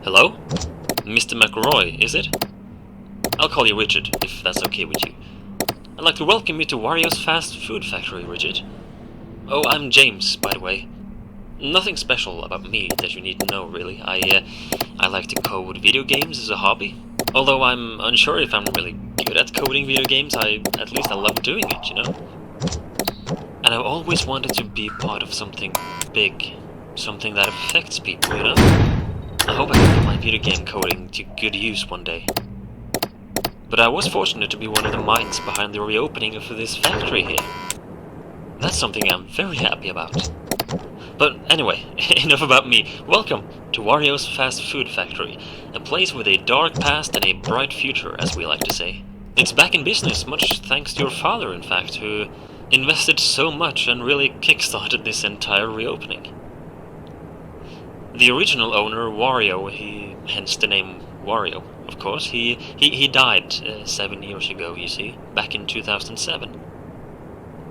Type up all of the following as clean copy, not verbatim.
Hello? Mr. McRoy, is it? I'll call you Richard, if that's okay with you. I'd like to welcome you to WARIO'S fast food factory, Richard. Oh, I'm James, by the way. Nothing special about me that you need to know, really. I like to code video games as a hobby. Although I'm unsure if I'm really good at coding video games, at least I love doing it, you know? And I've always wanted to be part of something big. Something that affects people, you know? I hope I can put my video game coding to good use one day. But I was fortunate to be one of the minds behind the reopening of this factory here. That's something I'm very happy about. But anyway, enough about me. Welcome to WARIO'S fast food factory, a place with a dark past and a bright future, as we like to say. It's back in business, much thanks to your father, in fact, who invested so much and really kickstarted this entire reopening. The original owner, Wario, hence the name Wario, of course, he died 7 years ago, you see, back in 2007.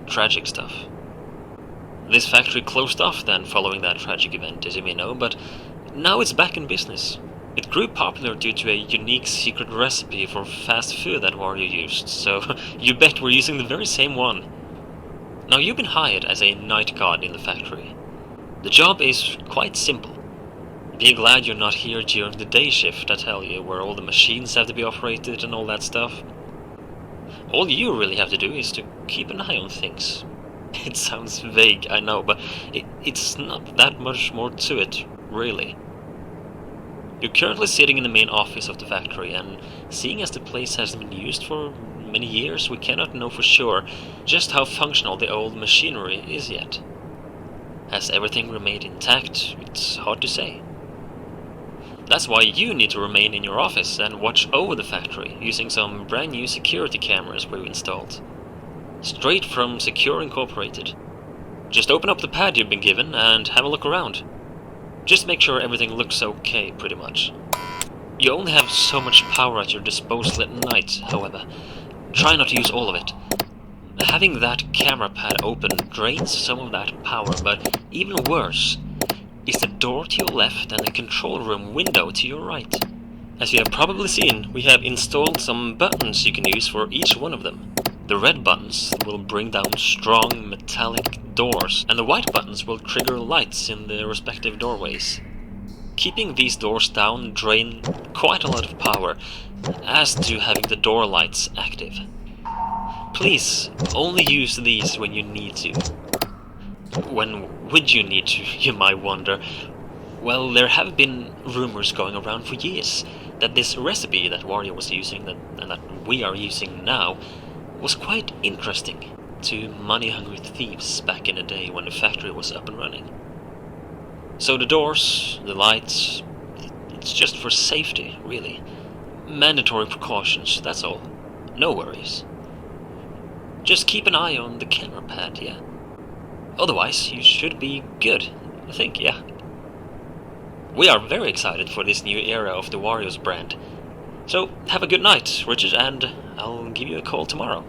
Tragic stuff. This factory closed off then following that tragic event, as you may know, but now it's back in business. It grew popular due to a unique secret recipe for fast food that Wario used, so you bet we're using the very same one. Now, you've been hired as a night guard in the factory. The job is quite simple. Be glad you're not here during the day shift, I tell you, where all the machines have to be operated and all that stuff. All you really have to do is to keep an eye on things. It sounds vague, I know, but it's not that much more to it, really. You're currently sitting in the main office of the factory, and seeing as the place hasn't been used for many years, we cannot know for sure just how functional the old machinery is yet. Has everything remained intact? It's hard to say. That's why you need to remain in your office and watch over the factory, using some brand new security cameras we've installed. Straight from Secure Incorporated. Just open up the pad you've been given and have a look around. Just make sure everything looks okay, pretty much. You only have so much power at your disposal at night, however. Try not to use all of it. Having that camera pad open drains some of that power, but even worse is the door to your left and the control room window to your right. As you have probably seen, we have installed some buttons you can use for each one of them. The red buttons will bring down strong metallic doors, and the white buttons will trigger lights in the respective doorways. Keeping these doors down drain quite a lot of power, as do having the door lights active. Please, only use these when you need to. When would you need to, you might wonder? Well, there have been rumors going around for years that this recipe that Wario was using, and that we are using now, was quite interesting to money-hungry thieves back in the day when the factory was up and running. So the doors, the lights, it's just for safety, really. Mandatory precautions, that's all. No worries. Just keep an eye on the camera pad, yeah? Otherwise, you should be good, I think, yeah. We are very excited for this new era of the WARIO'S brand. So, have a good night, Richard, and I'll give you a call tomorrow.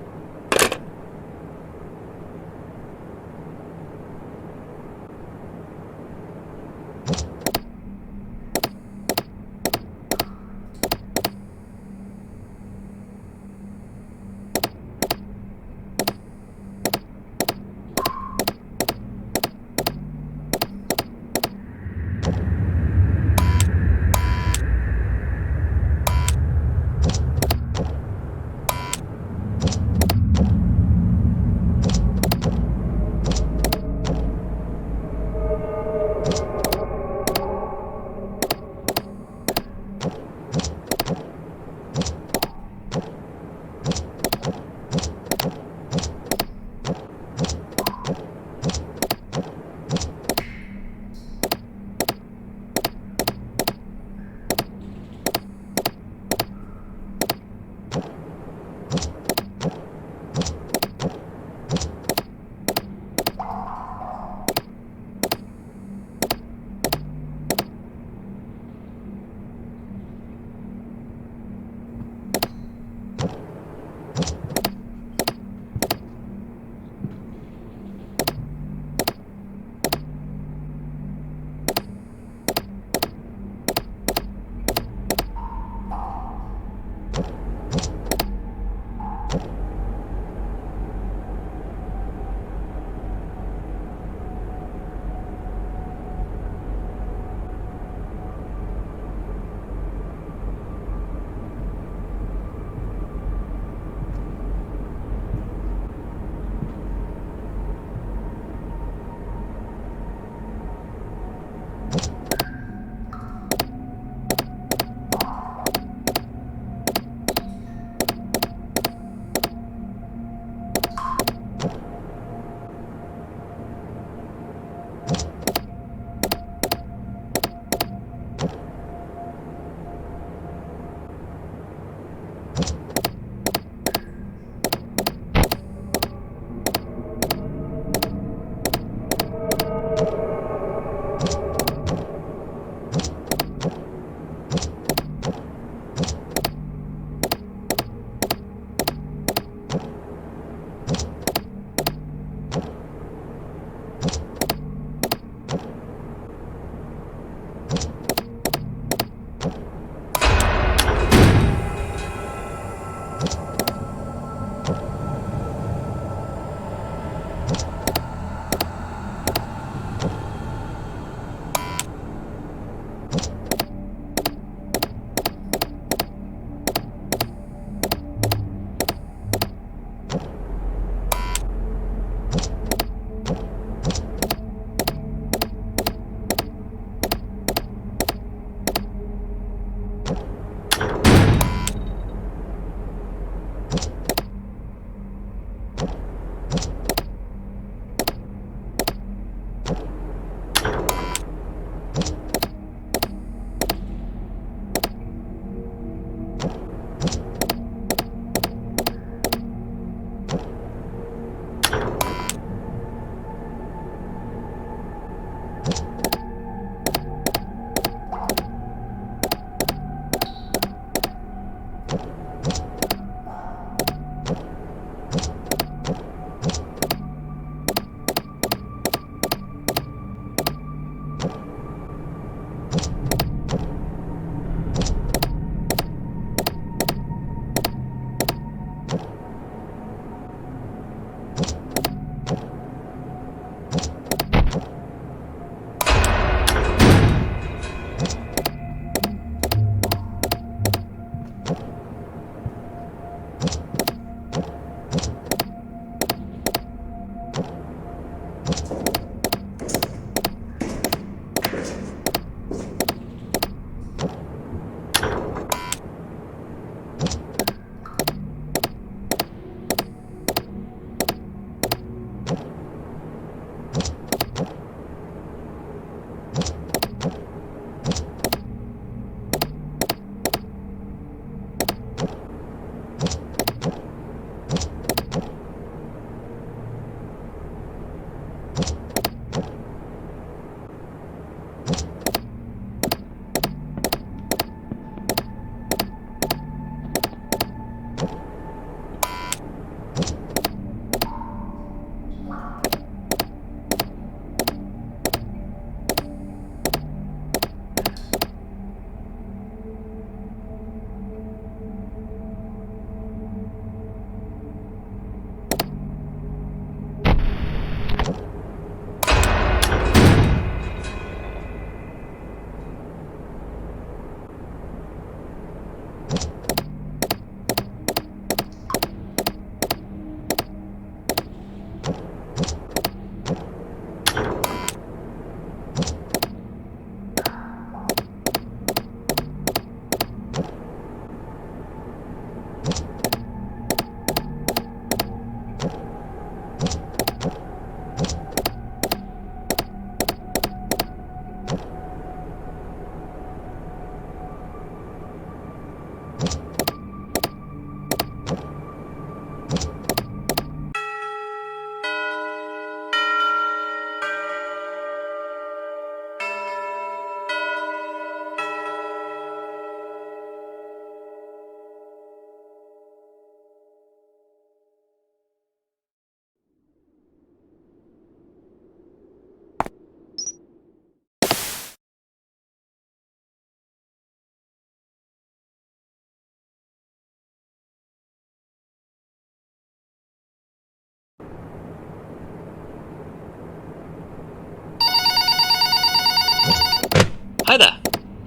Hi there,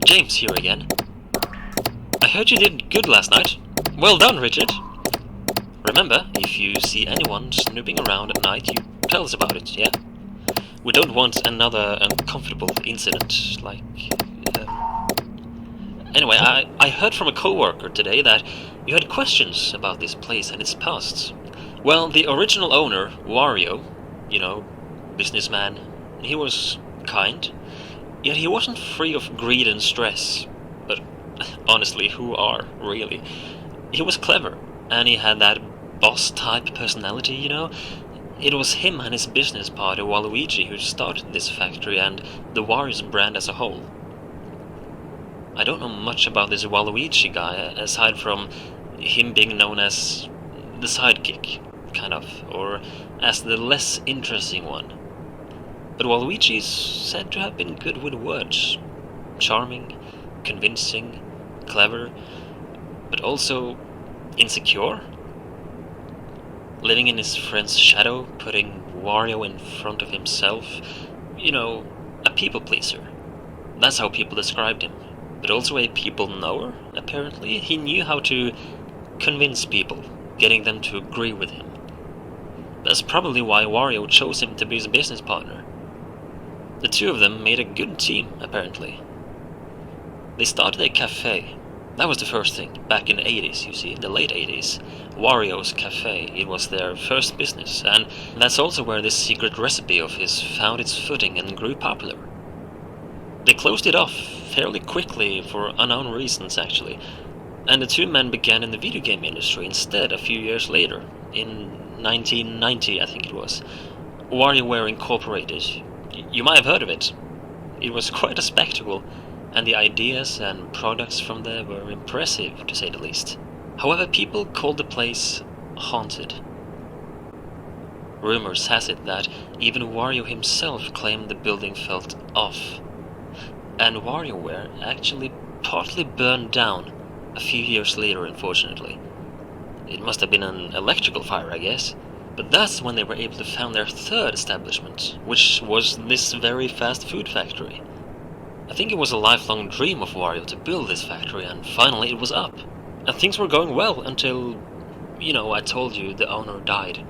James here again. I heard you did good last night. Well done, Richard. Remember, if you see anyone snooping around at night, you tell us about it, yeah? We don't want another uncomfortable incident, like... Anyway, I heard from a co-worker today that you had questions about this place and its past. Well, the original owner, Wario, businessman, he was kind, yet he wasn't free of greed and stress. But honestly, who are, really? He was clever, and he had that boss-type personality, It was him and his business partner, Waluigi, who started this factory and the WARIO'S brand as a whole. I don't know much about this Waluigi guy, aside from him being known as the sidekick, kind of, or as the less interesting one. But Waluigi is said to have been good with words. Charming, convincing, clever, but also insecure. Living in his friend's shadow, putting Wario in front of himself. A people pleaser. That's how people described him. But also a people knower, apparently. He knew how to convince people, getting them to agree with him. That's probably why Wario chose him to be his business partner. The two of them made a good team, apparently. They started a cafe. That was the first thing, back in the 80s, you see, the late 80s. WARIO'S Cafe, it was their first business, and that's also where this secret recipe of his found its footing and grew popular. They closed it off fairly quickly for unknown reasons, actually, and the two men began in the video game industry instead a few years later, in 1990, I think it was. WarioWare Incorporated. You might have heard of it. It was quite a spectacle, and the ideas and products from there were impressive, to say the least. However, people called the place haunted. Rumors has it that even Wario himself claimed the building felt off. And WarioWare actually partly burned down a few years later, unfortunately. It must have been an electrical fire, I guess. But that's when they were able to found their third establishment, which was this very fast food factory. I think it was a lifelong dream of Wario to build this factory, and finally it was up. And things were going well until, I told you the owner died.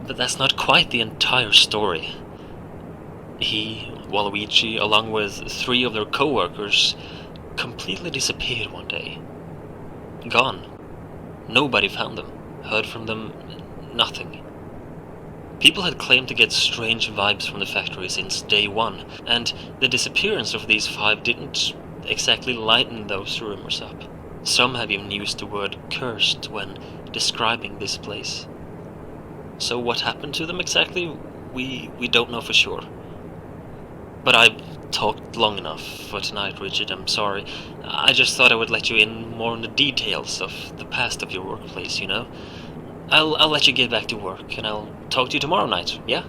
But that's not quite the entire story. He, Waluigi, along with 3 of their co-workers, completely disappeared one day. Gone. Nobody found them, heard from them, nothing. People had claimed to get strange vibes from the factory since day one, and the disappearance of these 5 didn't exactly lighten those rumors up. Some have even used the word cursed when describing this place. So what happened to them exactly, we don't know for sure. But I've talked long enough for tonight, Richard, I'm sorry. I just thought I would let you in more on the details of the past of your workplace, I'll let you get back to work, and I'll talk to you tomorrow night, yeah?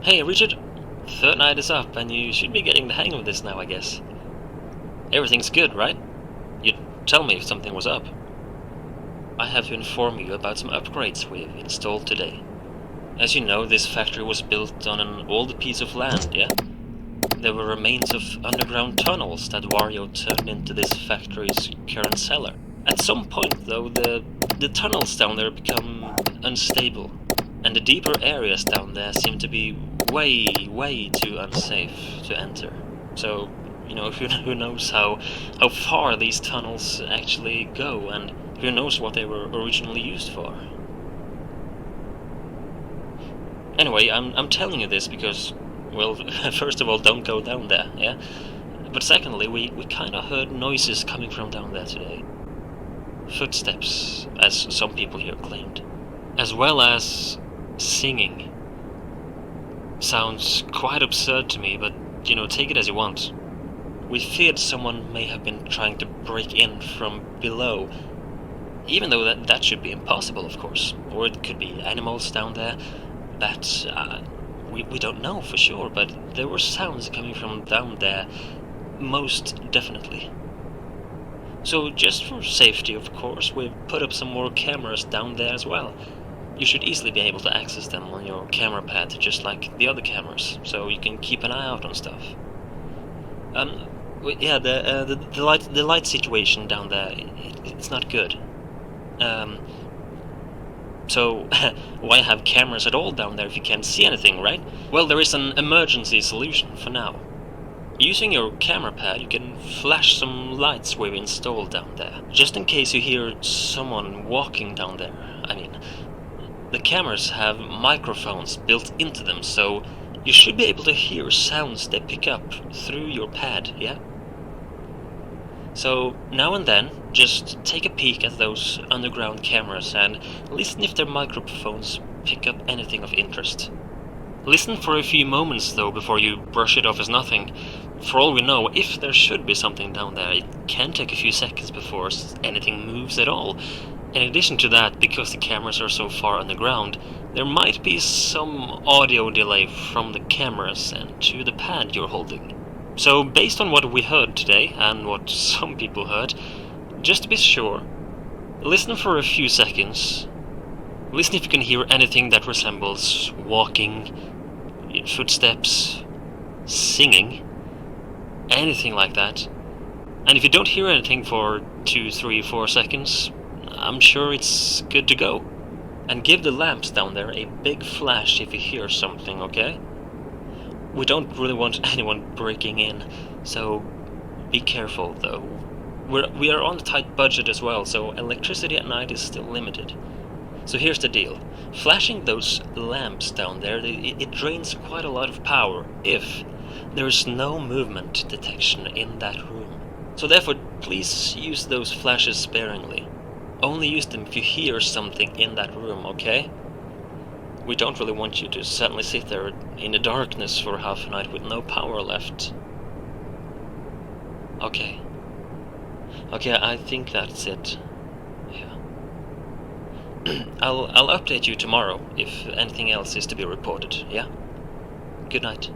Hey, Richard. Third night is up, and you should be getting the hang of this now, I guess. Everything's good, right? You'd tell me if something was up. I have to inform you about some upgrades we've installed today. As you know, this factory was built on an old piece of land, yeah? There were remains of underground tunnels that Wario turned into this factory's current cellar. At some point, though, the tunnels down there become unstable, and the deeper areas down there seem to be way too unsafe to enter. So, you know, who knows how far these tunnels actually go, and who knows what they were originally used for. Anyway, I'm telling you this because, well, first of all, don't go down there, yeah? But secondly, we kinda heard noises coming from down there today. Footsteps, as some people here claimed. As well as singing. Sounds quite absurd to me, but, you know, take it as you want. We feared someone may have been trying to break in from below, even though that should be impossible, of course. Or it could be animals down there. That, we don't know for sure, but there were sounds coming from down there, most definitely. So just for safety, of course, we've put up some more cameras down there as well. You should easily be able to access them on your camera pad, just like the other cameras, so you can keep an eye out on stuff. Yeah, the light situation down there, it's not good. So why have cameras at all down there if you can't see anything, right? Well, there is an emergency solution for now. Using your camera pad, you can flash some lights we've installed down there, just in case you hear someone walking down there. I mean, the cameras have microphones built into them, so you should be able to hear sounds they pick up through your pad, yeah? So, now and then, just take a peek at those underground cameras and listen if their microphones pick up anything of interest. Listen for a few moments, though, before you brush it off as nothing. For all we know, if there should be something down there, it can take a few seconds before anything moves at all. In addition to that, because the cameras are so far underground, there might be some audio delay from the cameras and to the pad you're holding. So, based on what we heard today, and what some people heard, just to be sure, listen for a few seconds. Listen if you can hear anything that resembles walking, footsteps, singing, anything like that. And if you don't hear anything for 2, 3, 4 seconds, I'm sure it's good to go. And give the lamps down there a big flash if you hear something, okay? We don't really want anyone breaking in, so be careful though. We are on a tight budget as well, so electricity at night is still limited. So here's the deal. Flashing those lamps down there, it drains quite a lot of power if there's no movement detection in that room. So therefore, please use those flashes sparingly. Only use them if you hear something in that room, okay? We don't really want you to suddenly sit there in the darkness for half a night with no power left. Okay. Okay, I think that's it. Yeah. I'll update you tomorrow if anything else is to be reported, yeah? Good night.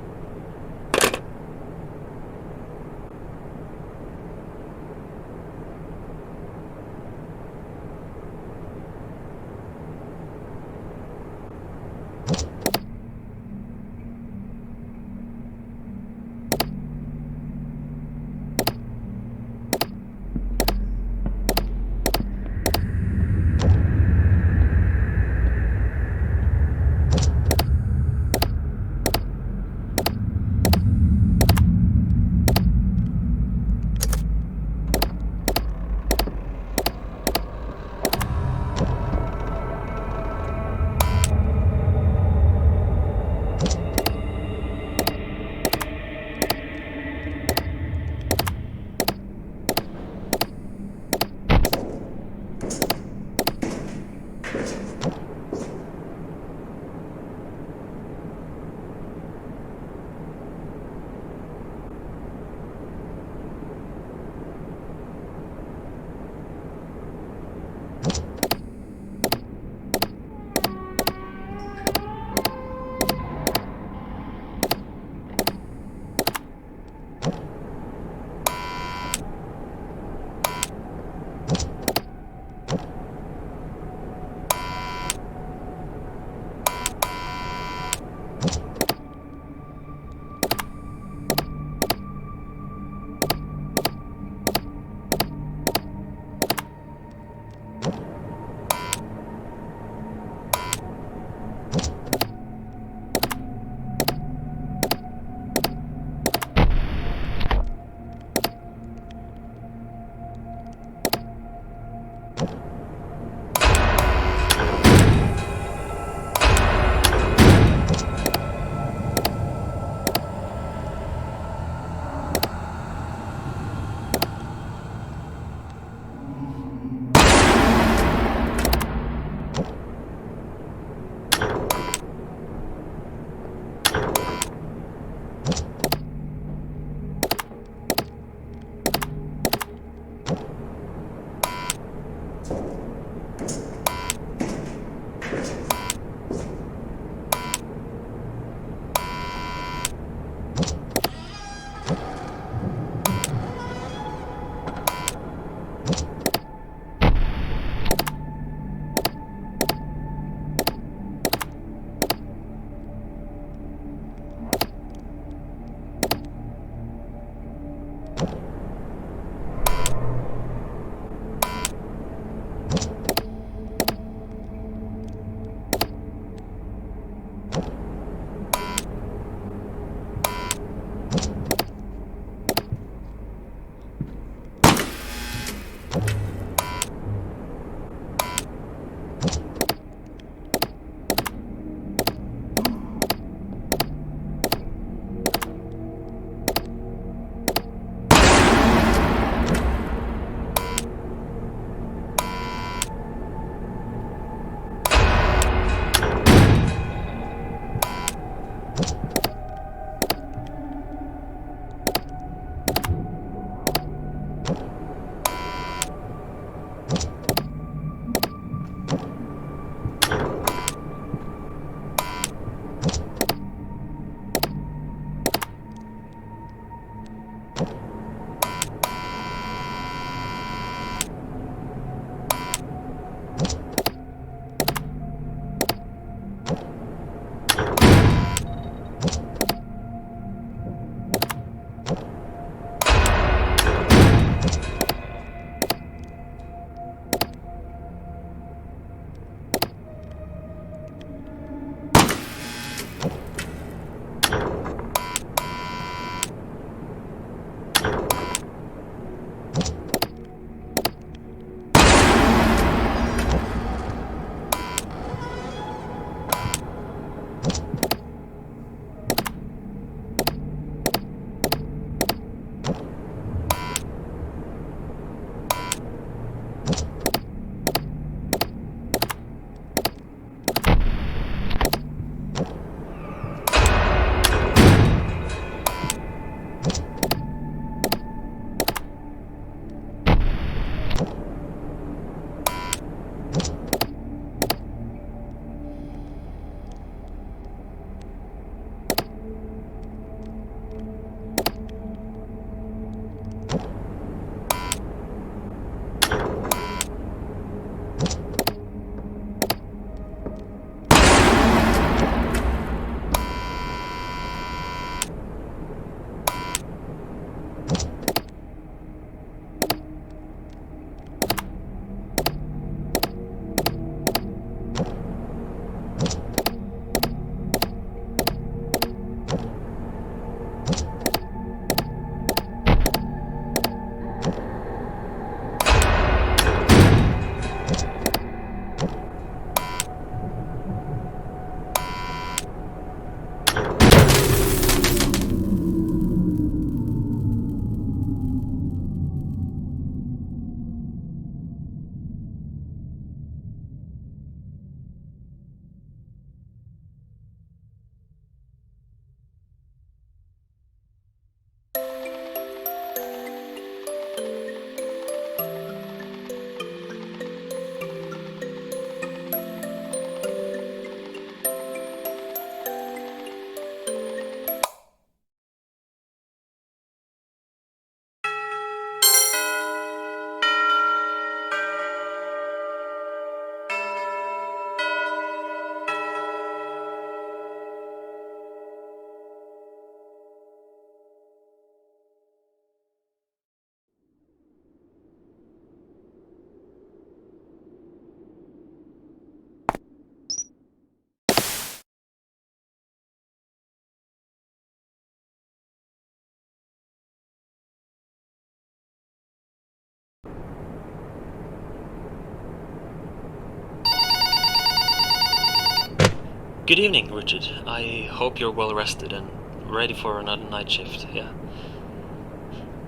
Good evening, Richard. I hope you're well rested and ready for another night shift, yeah?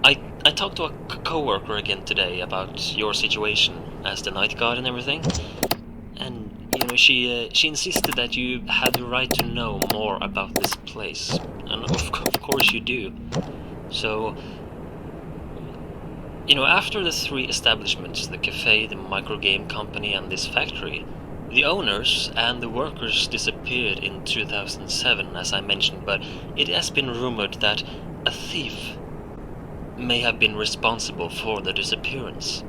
I talked to a co-worker again today about your situation as the night guard and everything, and, you know, she insisted that you had the right to know more about this place, and of course you do. So, you know, after the 3 establishments, the cafe, the microgame company, and this factory, the owners and the workers disappeared in 2007, as I mentioned, but it has been rumored that a thief may have been responsible for the disappearance.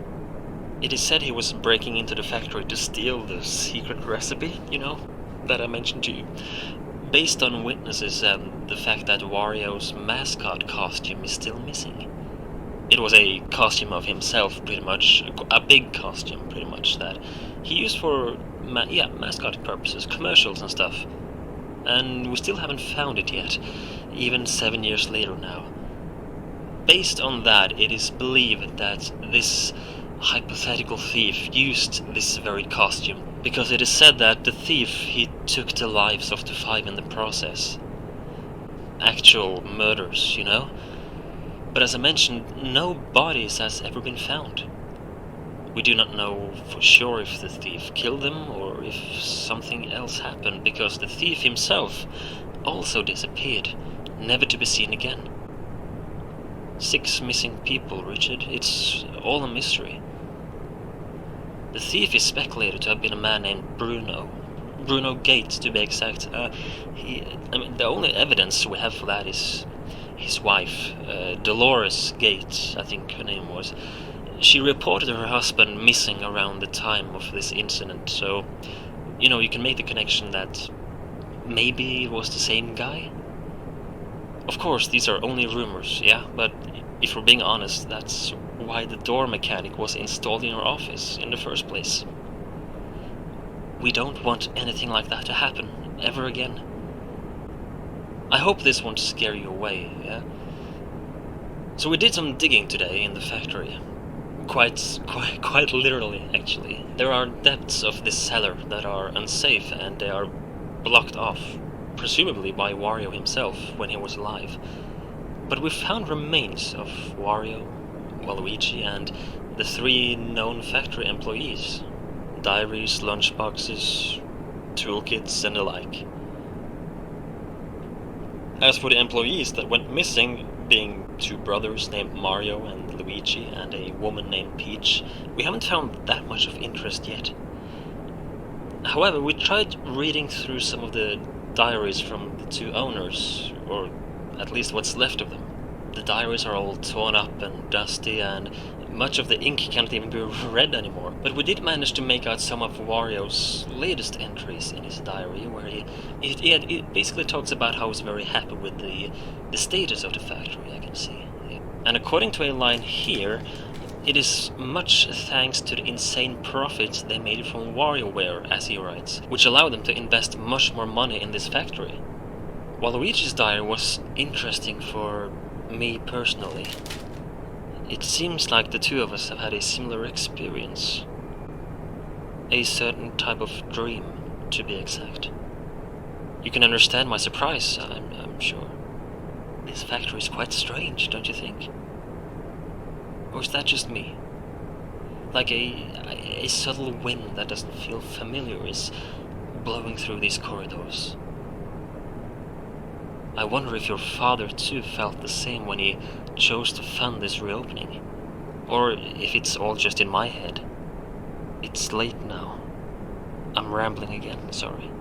It is said he was breaking into the factory to steal the secret recipe, you know, that I mentioned to you. Based on witnesses and the fact that WARIO'S mascot costume is still missing. It was a costume of himself, pretty much, a big costume, pretty much, that he used for, mascot purposes, commercials and stuff. And we still haven't found it yet, even 7 years later now. Based on that, it is believed that this hypothetical thief used this very costume, because it is said that the thief, he took the lives of the 5 in the process. Actual murders, you know? But as I mentioned, no bodies has ever been found. We do not know for sure if the thief killed them or if something else happened, because the thief himself also disappeared, never to be seen again. 6 missing people, Richard. It's all a mystery. The thief is speculated to have been a man named Bruno Gates, to be exact. The only evidence we have for that is his wife, Dolores Gates, I think her name was. She reported her husband missing around the time of this incident, so, you know, you can make the connection that maybe it was the same guy? Of course, these are only rumors, yeah, but if we're being honest, that's why the door mechanic was installed in our office in the first place. We don't want anything like that to happen, ever again. I hope this won't scare you away, yeah? So we did some digging today in the factory. Quite literally, actually. There are depths of this cellar that are unsafe, and they are blocked off, presumably by Wario himself when he was alive. But we found remains of Wario, Waluigi, and the 3 known factory employees. Diaries, lunchboxes, toolkits, and the like. As for the employees that went missing, being 2 brothers named Mario and Luigi and a woman named Peach, we haven't found that much of interest yet. However, we tried reading through some of the diaries from the 2 owners, or at least what's left of them. The diaries are all torn up and dusty, and much of the ink can't even be read anymore. But we did manage to make out some of Wario's latest entries in his diary, where he basically talks about how he's very happy with the status of the factory, I can see. And according to a line here, it is much thanks to the insane profits they made from WarioWare, as he writes, which allowed them to invest much more money in this factory. Waluigi's diary was interesting for me personally. It seems like the 2 of us have had a similar experience. A certain type of dream, to be exact. You can understand my surprise, I'm sure. This factory is quite strange, don't you think? Or is that just me? Like a subtle wind that doesn't feel familiar is blowing through these corridors. I wonder if your father too felt the same when he chose to fund this reopening. Or if it's all just in my head. It's late now. I'm rambling again, sorry.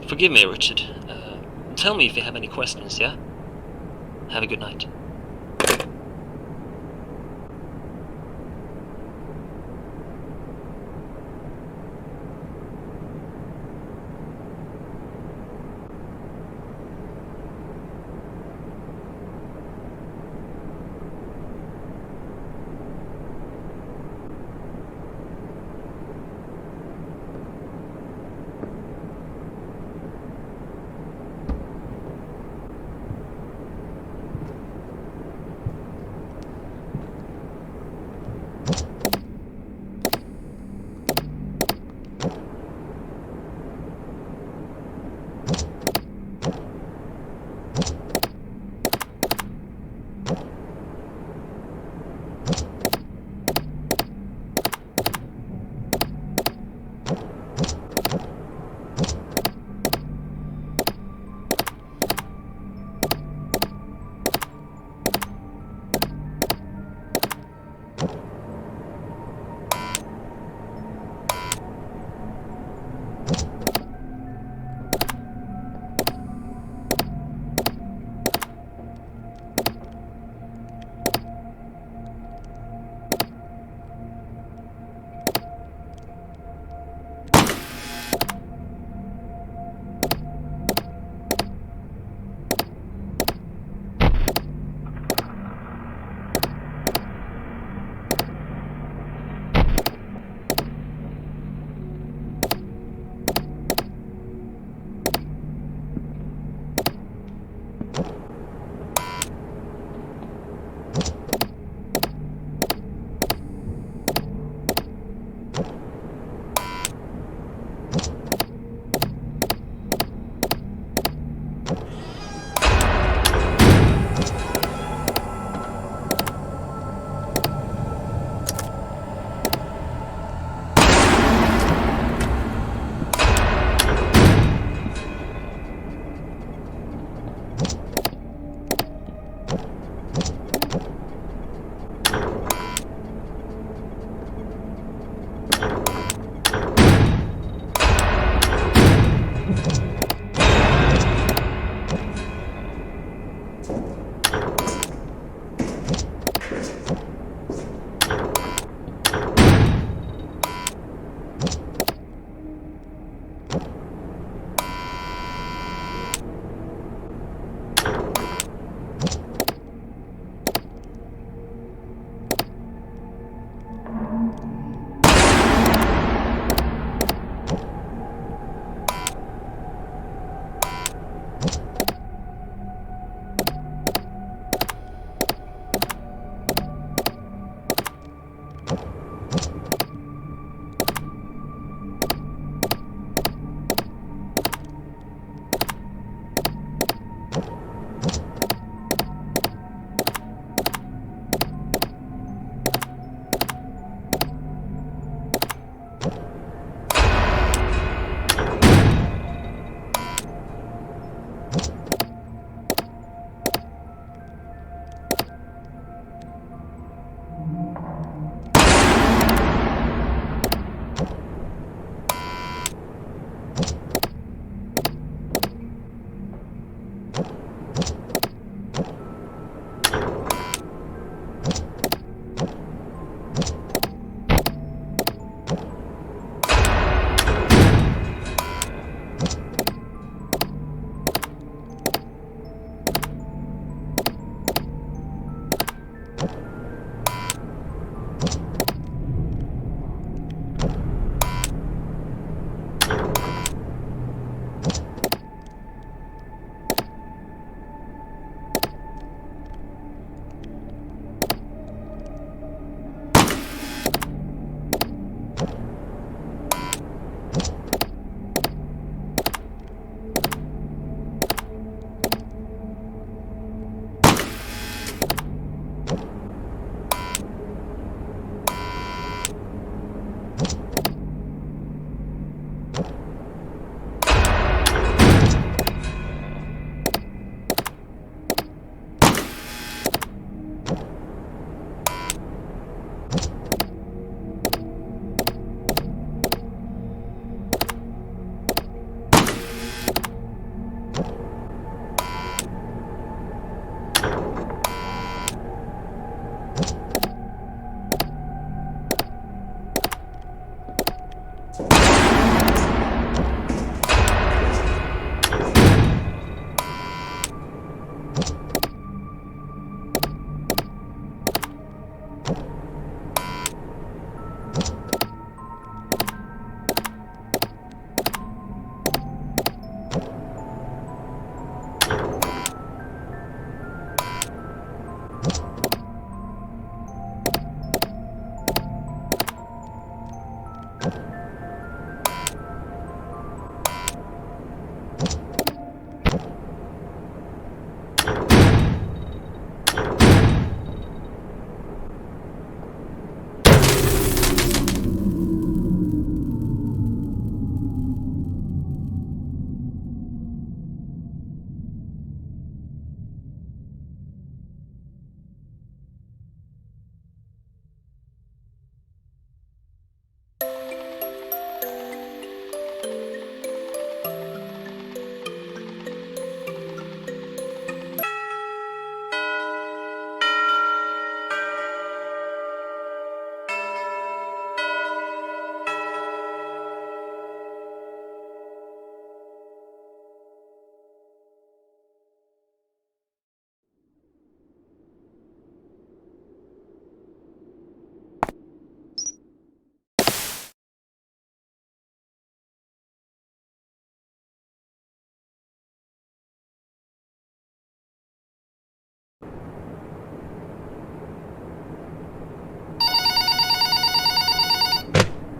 Forgive me, Richard. Tell me if you have any questions, yeah? Have a good night.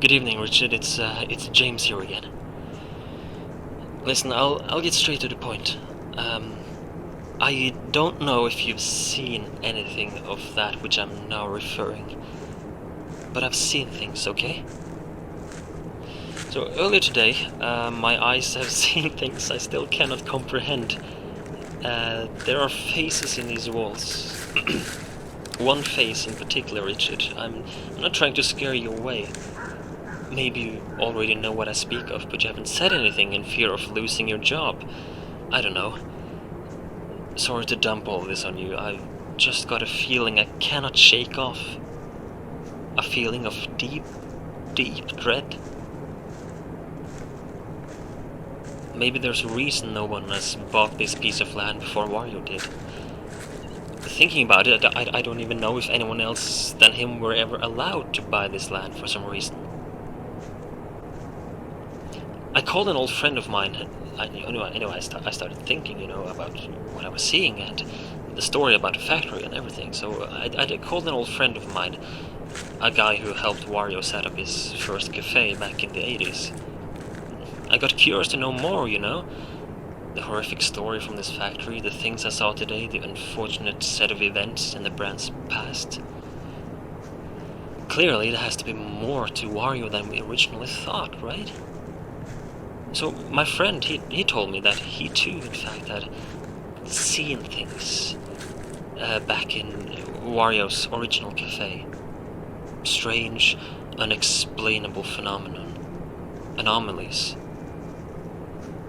Good evening, Richard. It's James here again. Listen, I'll get straight to the point. I don't know if you've seen anything of that which I'm now referring, but I've seen things, okay? So earlier today, my eyes have seen things I still cannot comprehend. There are faces in these walls. One face in particular, Richard. I'm not trying to scare you away. Maybe you already know what I speak of, but you haven't said anything in fear of losing your job. I don't know. Sorry to dump all this on you. I've just got a feeling I cannot shake off. A feeling of deep, deep dread. Maybe there's a reason no one has bought this piece of land before Wario did. Thinking about it, I don't even know if anyone else than him were ever allowed to buy this land for some reason. I called an old friend of mine. I started thinking, about what I was seeing and the story about the factory and everything. So I called an old friend of mine, a guy who helped Wario set up his first cafe back in the 80s. I got curious to know more, the horrific story from this factory, the things I saw today, the unfortunate set of events in the brand's past. Clearly, there has to be more to Wario than we originally thought, right? So my friend, he told me that he too, in fact, had seen things back in Wario's original cafe. Strange, unexplainable anomalies.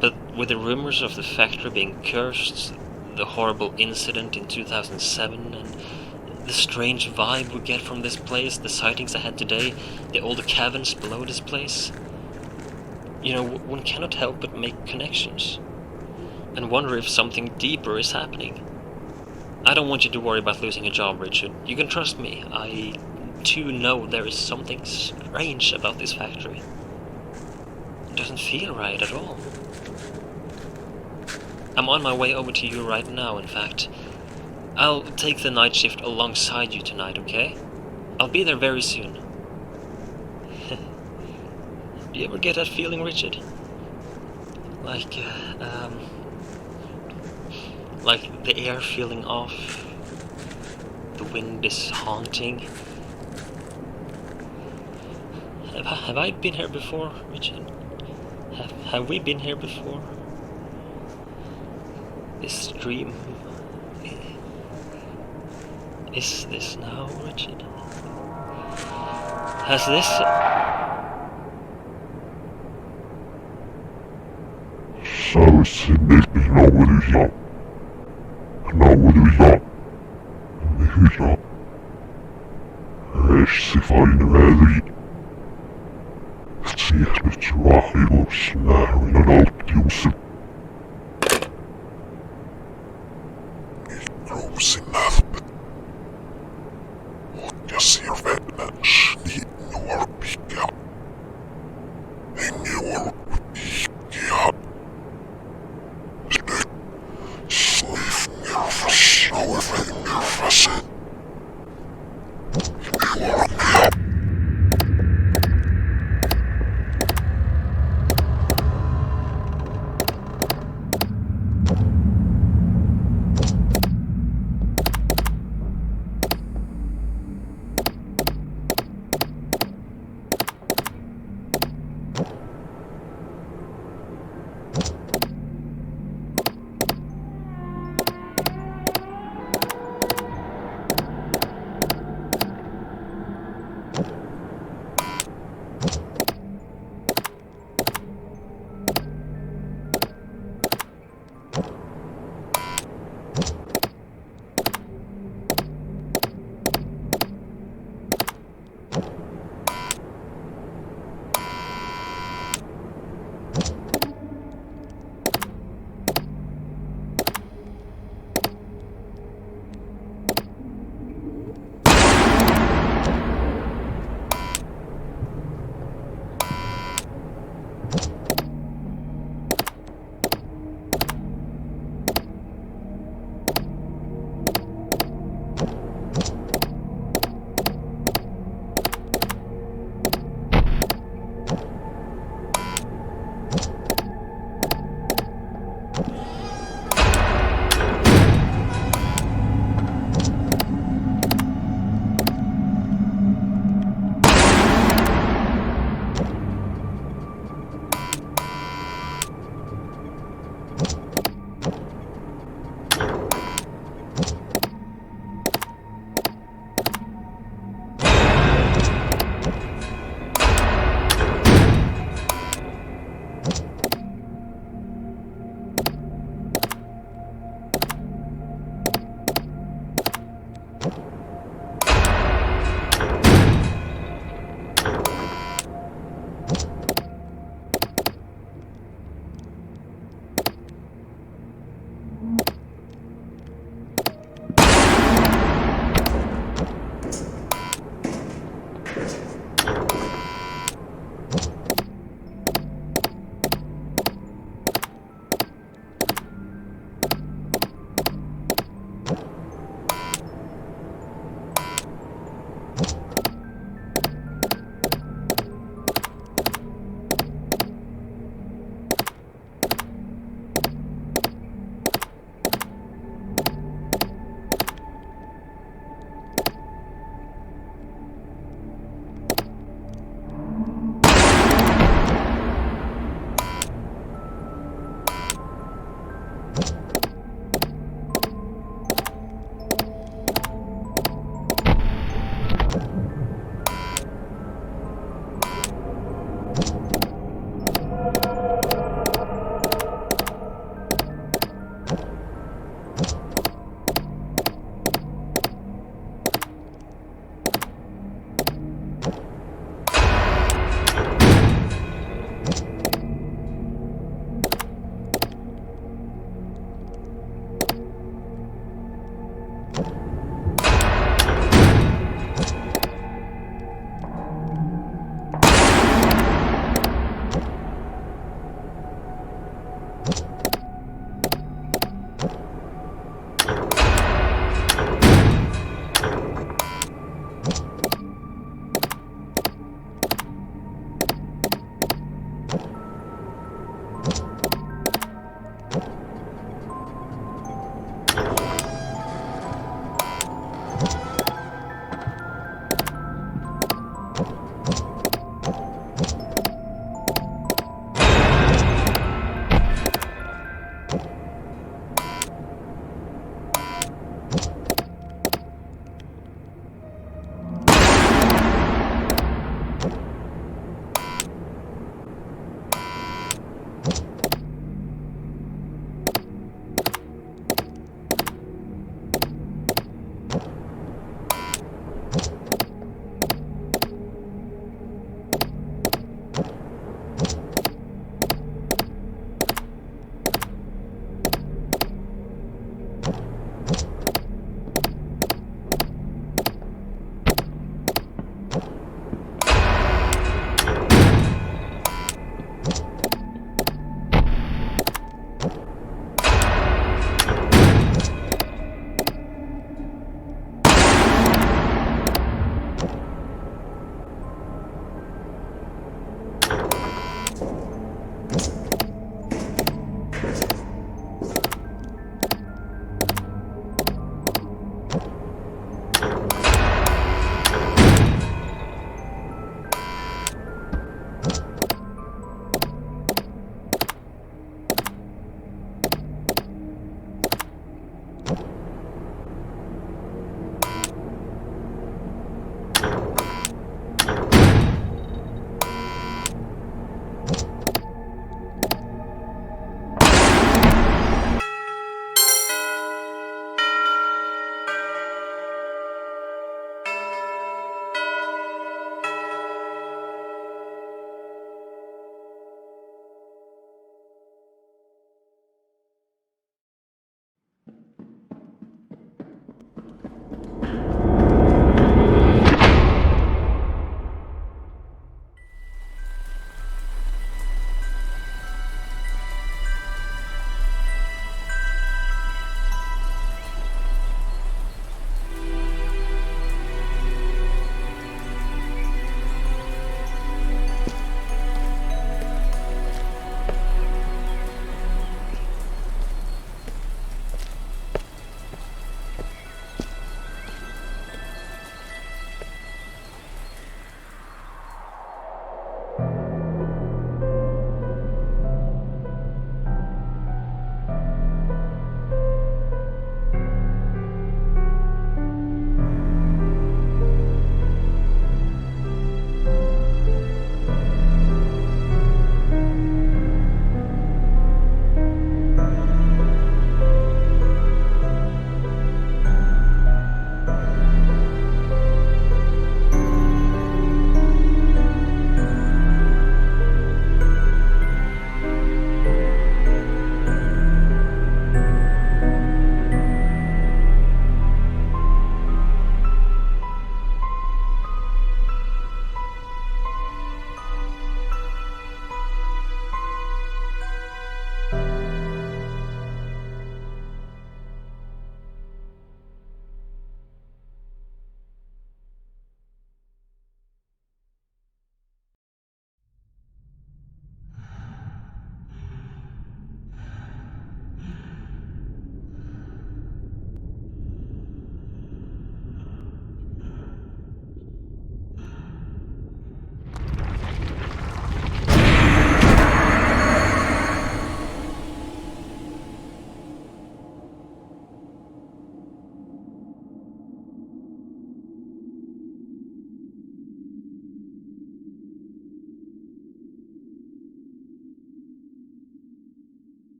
But with the rumors of the factory being cursed, the horrible incident in 2007, and the strange vibe we get from this place, the sightings I had today, the old caverns below this place, one cannot help but make connections and wonder if something deeper is happening. I don't want you to worry about losing a job, Richard. You can trust me. I too know there is something strange about this factory. It doesn't feel right at all. I'm on my way over to you right now, in fact. I'll take the night shift alongside you tonight, okay? I'll be there very soon. Do you ever get that feeling, Richard? Like the air feeling off, the wind is haunting. Have I been here before, Richard? Have we been here before? This dream... Is this now, Richard? Has this...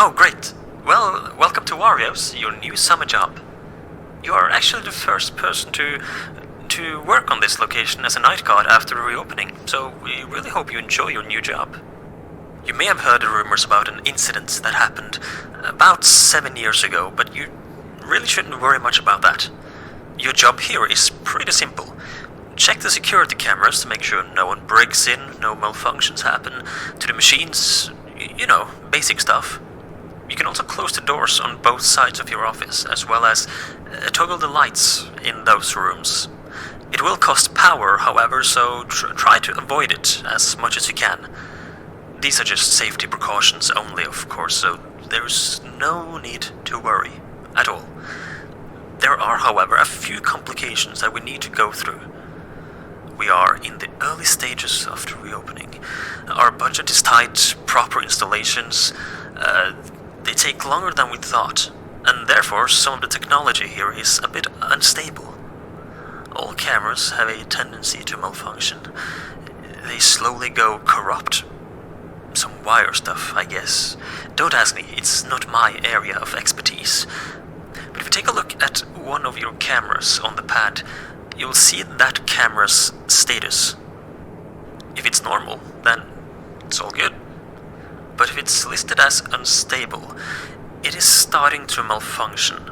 Oh, great. Well, welcome to WARIO'S, your new summer job. You are actually the first person to work on this location as a night guard after the reopening, so we really hope you enjoy your new job. You may have heard the rumors about an incident that happened about 7 years ago, but you really shouldn't worry much about that. Your job here is pretty simple. Check the security cameras to make sure no one breaks in, no malfunctions happen to the machines, you know, basic stuff. You can also close the doors on both sides of your office, as well as toggle the lights in those rooms. It will cost power, however, so try to avoid it as much as you can. These are just safety precautions only, of course, so there's no need to worry at all. There are, however, a few complications that we need to go through. We are in the early stages of the reopening. Our budget is tight, proper installations, they take longer than we thought, and therefore some of the technology here is a bit unstable. All cameras have a tendency to malfunction. They slowly go corrupt. Some wire stuff, I guess. Don't ask me, it's not my area of expertise. But if you take a look at one of your cameras on the pad, you'll see that camera's status. If it's normal, then it's all good. But if it's listed as unstable, it is starting to malfunction.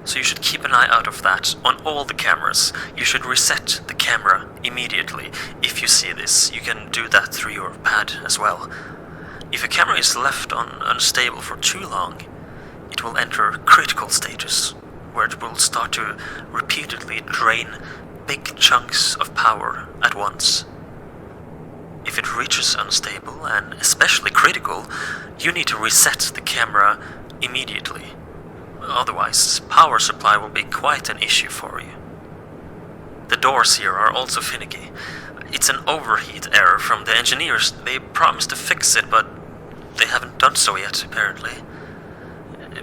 So you should keep an eye out of that on all the cameras. You should reset the camera immediately. If you see this, you can do that through your pad as well. If a camera is left on unstable for too long, it will enter critical stages, where it will start to repeatedly drain big chunks of power at once. If it reaches unstable, and especially critical, you need to reset the camera immediately. Otherwise, power supply will be quite an issue for you. The doors here are also finicky. It's an overheat error from the engineers. They promised to fix it, but they haven't done so yet, apparently.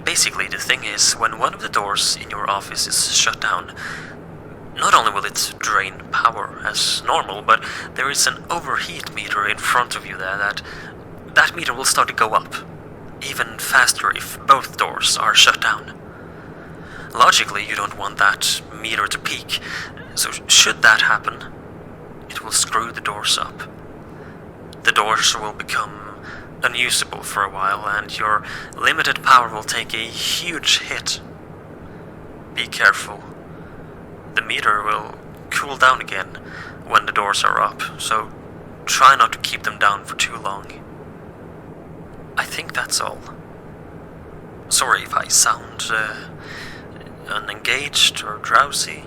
Basically, the thing is, when one of the doors in your office is shut down, not only will it drain power as normal, but there is an overheat meter in front of you there that meter will start to go up, even faster if both doors are shut down. Logically, you don't want that meter to peak, so should that happen, it will screw the doors up. The doors will become unusable for a while, and your limited power will take a huge hit. Be careful. The meter will cool down again when the doors are up, so try not to keep them down for too long. I think that's all. Sorry if I sound unengaged or drowsy.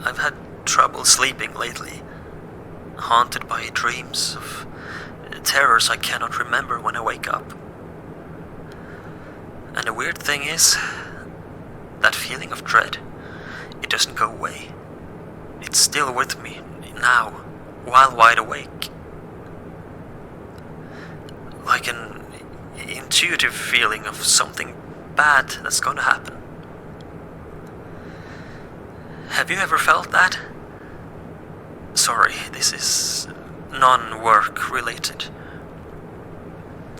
I've had trouble sleeping lately, haunted by dreams of terrors I cannot remember when I wake up. And the weird thing is, that feeling of dread, it doesn't go away. It's still with me, now, while wide awake. Like an intuitive feeling of something bad that's gonna happen. Have you ever felt that? Sorry, this is non-work related.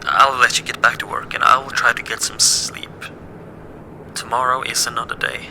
I'll let you get back to work and I'll try to get some sleep. Tomorrow is another day.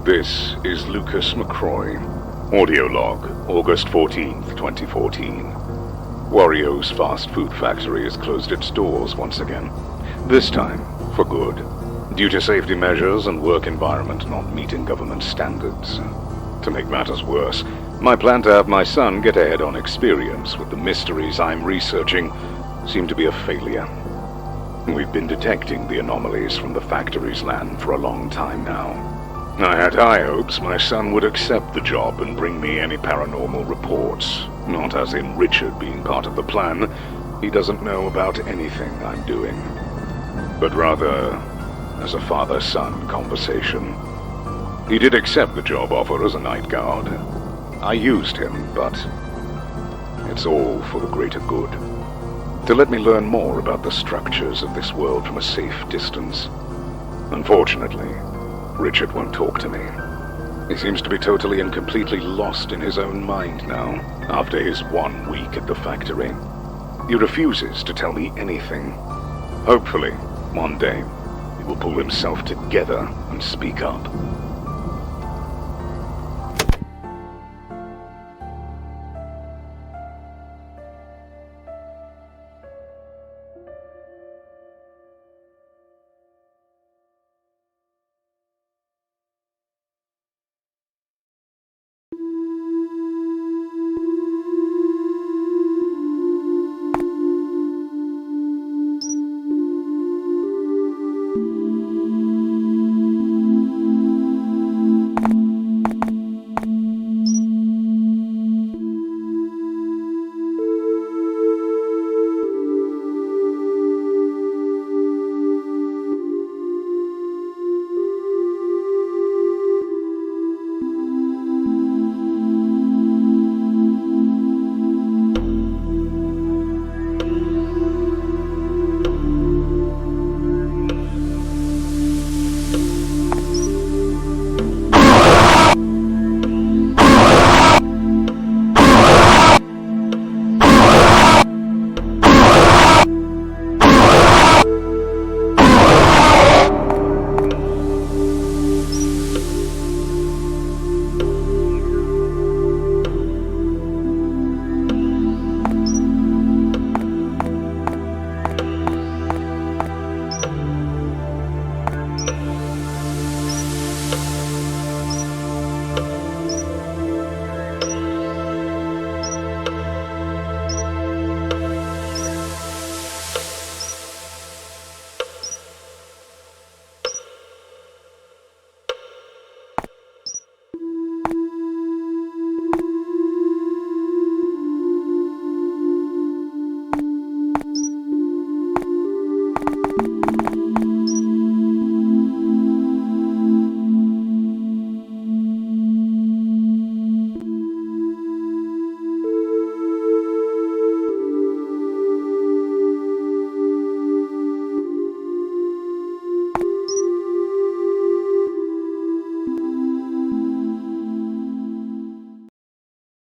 This is Lucas McCroy. Audio log, August 14th, 2014. WARIO'S fast food factory has closed its doors once again. This time, for good, due to safety measures and work environment not meeting government standards. To make matters worse, my plan to have my son get ahead on experience with the mysteries I'm researching seemed to be a failure. We've been detecting the anomalies from the factory's land for a long time now. I had high hopes my son would accept the job and bring me any paranormal reports. Not as in Richard being part of the plan. He doesn't know about anything I'm doing. But rather, as a father-son conversation. He did accept the job offer as a night guard. I used him, but it's all for the greater good. To let me learn more about the structures of this world from a safe distance. Unfortunately, Richard won't talk to me. He seems to be totally and completely lost in his own mind now, after his 1 week at the factory. He refuses to tell me anything. Hopefully, one day, he will pull himself together and speak up.